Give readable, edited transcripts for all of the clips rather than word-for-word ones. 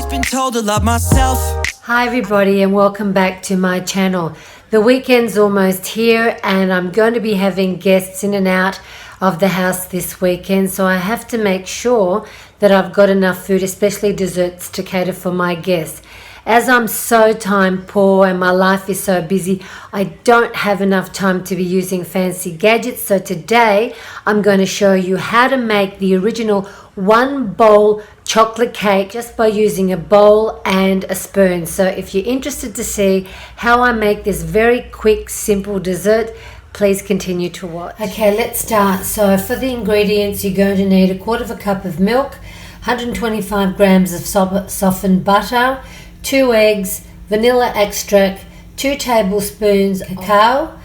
been told to love myself. Hi everybody and welcome back to my channel. The weekend's almost here and I'm going to be having guests in and out of the house this weekend, so I have to make sure that I've got enough food, especially desserts, to cater for my guests. As I'm so time poor and my life is so busy, I don't have enough time to be using fancy gadgets. So today I'm going to show you how to make the original one bowl chocolate cake just by using a bowl and a spoon. So if you're interested to see how I make this very quick, simple dessert, please continue to watch. Okay, let's start. So for the ingredients, you're going to need 1/4 cup of milk, 125 grams of softened butter, 2 eggs, vanilla extract, 2 tablespoons cacao,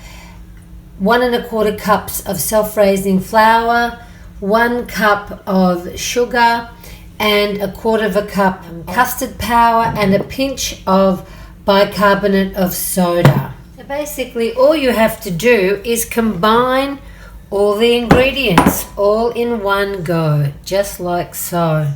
1 1/4 cups of self-raising flour, 1 cup of sugar, and 1/4 cup custard power, and a pinch of bicarbonate of soda. So basically all you have to do is combine all the ingredients all in one go, just like so.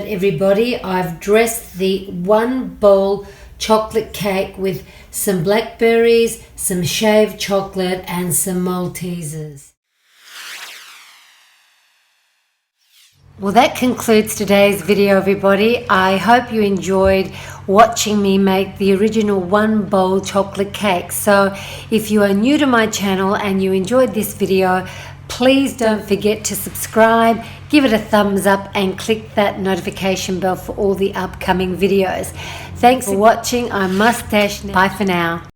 Everybody, I've dressed the one bowl chocolate cake with some blackberries, some shaved chocolate, and some maltesers. Well, that concludes today's video, everybody. I hope you enjoyed watching me make the original one bowl chocolate cake. So if you are new to my channel and you enjoyed this video, please don't forget to subscribe, give it a thumbs up, and click that notification bell for all the upcoming videos. Thanks for watching. I'm Mustache. Bye for now.